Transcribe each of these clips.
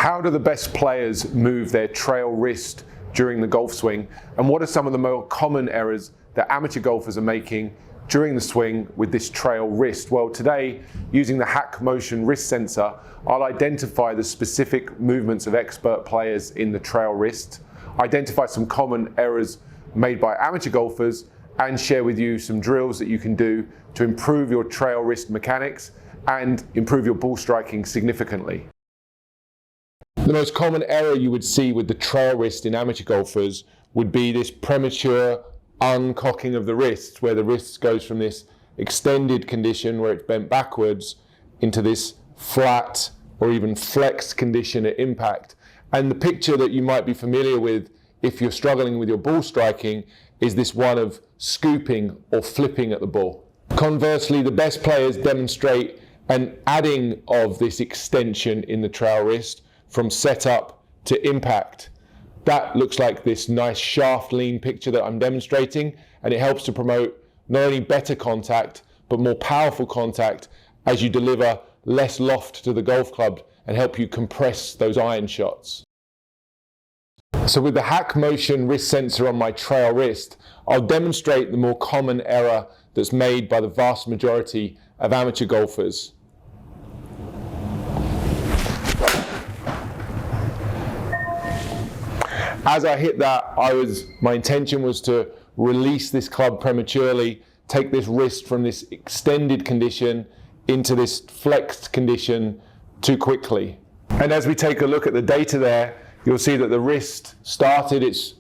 How do the best players move their trail wrist during the golf swing? And what are some of the more common errors that amateur golfers are making during the swing with this trail wrist? Well, today, using the HackMotion wrist sensor, I'll identify the specific movements of expert players in the trail wrist, identify some common errors made by amateur golfers, and share with you some drills that you can do to improve your trail wrist mechanics and improve your ball striking significantly. The most common error you would see with the trail wrist in amateur golfers would be this premature uncocking of the wrist, where the wrist goes from this extended condition where it's bent backwards into this flat or even flexed condition at impact. And the picture that you might be familiar with if you're struggling with your ball striking is this one of scooping or flipping at the ball. Conversely, the best players demonstrate an adding of this extension in the trail wrist from setup to impact. That looks like this nice shaft lean picture that I'm demonstrating, and it helps to promote not only better contact, but more powerful contact as you deliver less loft to the golf club and help you compress those iron shots. So with the HackMotion wrist sensor on my trail wrist, I'll demonstrate the more common error that's made by the vast majority of amateur golfers. As I hit that, my intention was to release this club prematurely, take this wrist from this extended condition into this flexed condition too quickly. And as we take a look at the data there, you'll see that the wrist started its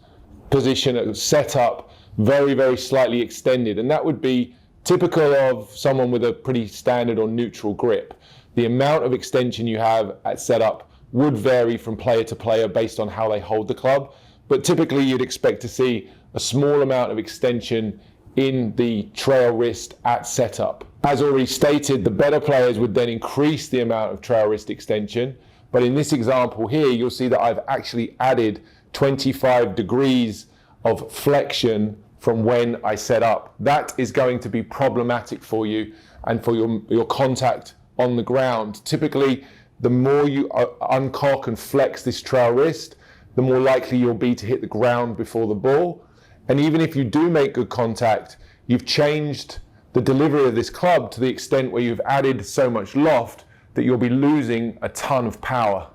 position at setup very, very slightly extended. And that would be typical of someone with a pretty standard or neutral grip. The amount of extension you have at setup would vary from player to player based on how they hold the club, but typically you'd expect to see a small amount of extension in the trail wrist at setup. As already stated, the better players would then increase the amount of trail wrist extension, but in this example here, you'll see that I've actually added 25 degrees of flexion from when I set up. That is going to be problematic for you and for your contact on the ground. Typically, the more you uncock and flex this trail wrist, the more likely you'll be to hit the ground before the ball. And even if you do make good contact, you've changed the delivery of this club to the extent where you've added so much loft that you'll be losing a ton of power.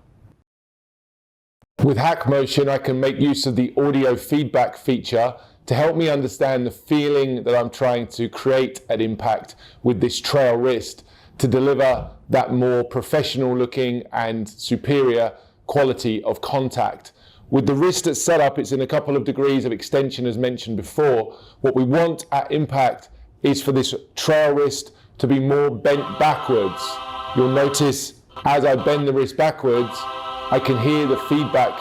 With HackMotion, I can make use of the audio feedback feature to help me understand the feeling that I'm trying to create at impact with this trail wrist to deliver that more professional looking and superior quality of contact. With the wrist at setup, it's in a couple of degrees of extension as mentioned before. What we want at impact is for this trail wrist to be more bent backwards. You'll notice as I bend the wrist backwards, I can hear the feedback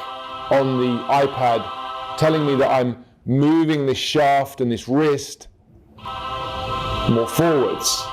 on the iPad telling me that I'm moving this shaft and this wrist more forwards.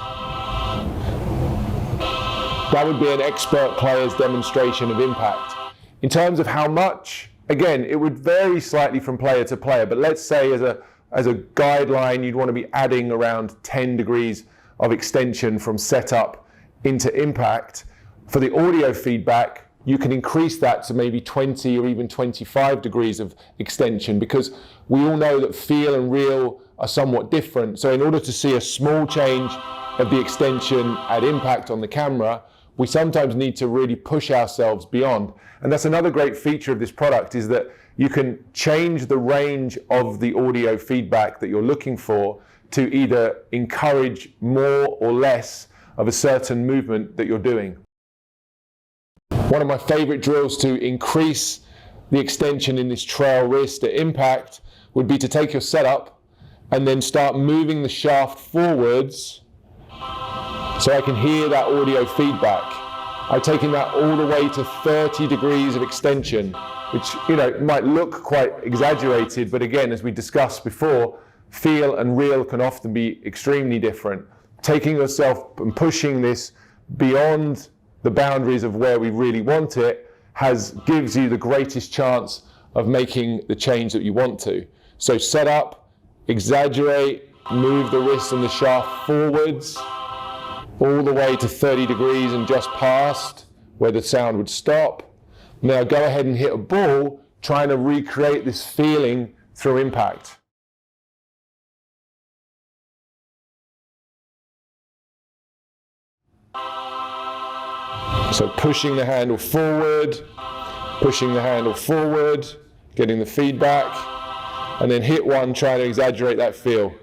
That would be an expert player's demonstration of impact. In terms of how much, again, it would vary slightly from player to player, but let's say as a guideline, you'd want to be adding around 10 degrees of extension from setup into impact. For the audio feedback, you can increase that to maybe 20 or even 25 degrees of extension, because we all know that feel and real are somewhat different. So in order to see a small change of the extension at impact on the camera, we sometimes need to really push ourselves beyond. And that's another great feature of this product, is that you can change the range of the audio feedback that you're looking for to either encourage more or less of a certain movement that you're doing. One of my favorite drills to increase the extension in this trail wrist at impact would be to take your setup and then start moving the shaft forwards so I can hear that audio feedback. I'm taking that all the way to 30 degrees of extension, which might look quite exaggerated, but again, as we discussed before, feel and real can often be extremely different. Taking yourself and pushing this beyond the boundaries of where we really want it gives you the greatest chance of making the change that you want to. So set up, exaggerate, move the wrist and the shaft forwards, all the way to 30 degrees and just past where the sound would stop. Now go ahead and hit a ball, trying to recreate this feeling through impact. So pushing the handle forward, getting the feedback, and then hit one, trying to exaggerate that feel.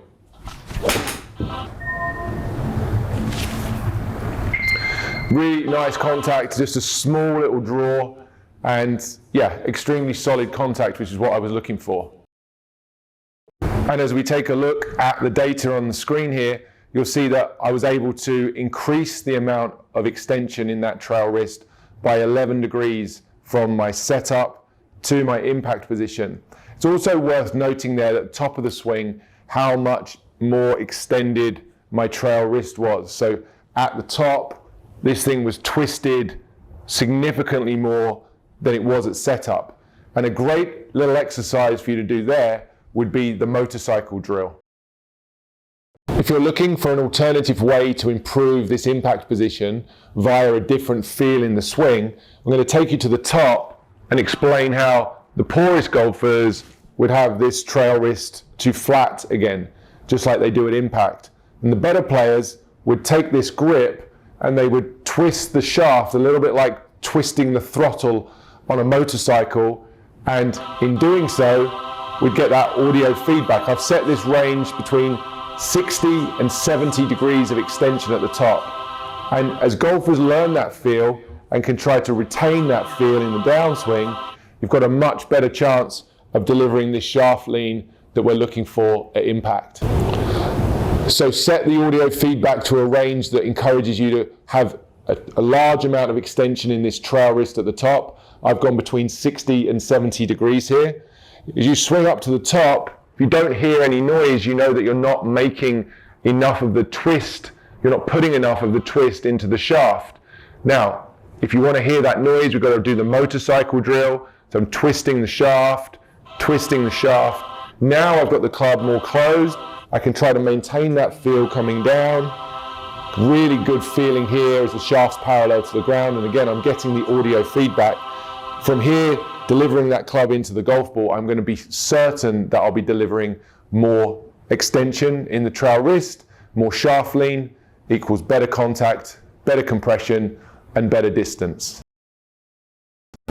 Really nice contact, just a small little draw, and yeah, extremely solid contact, which is what I was looking for. And as we take a look at the data on the screen here, you'll see that I was able to increase the amount of extension in that trail wrist by 11 degrees from my setup to my impact position. It's also worth noting there at the top of the swing how much more extended my trail wrist was. So at the top, this thing was twisted significantly more than it was at setup. And a great little exercise for you to do there would be the motorcycle drill. If you're looking for an alternative way to improve this impact position via a different feel in the swing, I'm going to take you to the top and explain how the poorest golfers would have this trail wrist to flat again, just like they do at impact. And the better players would take this grip and they would twist the shaft a little bit like twisting the throttle on a motorcycle, and in doing so, we'd get that audio feedback. I've set this range between 60 and 70 degrees of extension at the top. And as golfers learn that feel and can try to retain that feel in the downswing, you've got a much better chance of delivering this shaft lean that we're looking for at impact. So set the audio feedback to a range that encourages you to have a large amount of extension in this trail wrist at the top. I've gone between 60 and 70 degrees here. As you swing up to the top, if you don't hear any noise, you know that you're not making enough of the twist, you're not putting enough of the twist into the shaft. Now, if you want to hear that noise, we've got to do the motorcycle drill. So I'm twisting the shaft. Now I've got the club more closed. I can try to maintain that feel coming down. Really good feeling here as the shaft's parallel to the ground. And again, I'm getting the audio feedback. From here, delivering that club into the golf ball, I'm going to be certain that I'll be delivering more extension in the trail wrist, more shaft lean equals better contact, better compression, and better distance.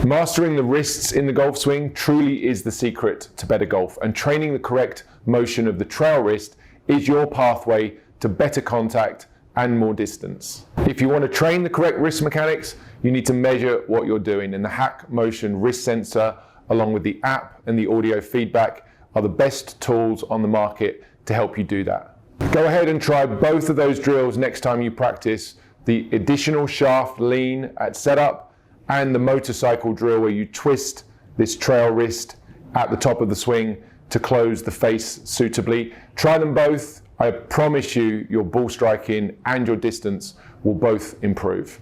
Mastering the wrists in the golf swing truly is the secret to better golf, and training the correct motion of the trail wrist is your pathway to better contact and more distance. If you want to train the correct wrist mechanics, you need to measure what you're doing, and the HackMotion wrist sensor, along with the app and the audio feedback, are the best tools on the market to help you do that. Go ahead and try both of those drills next time you practice the additional shaft lean at setup and the motorcycle drill where you twist this trail wrist at the top of the swing to close the face suitably. Try them both. I promise you your ball striking and your distance will both improve.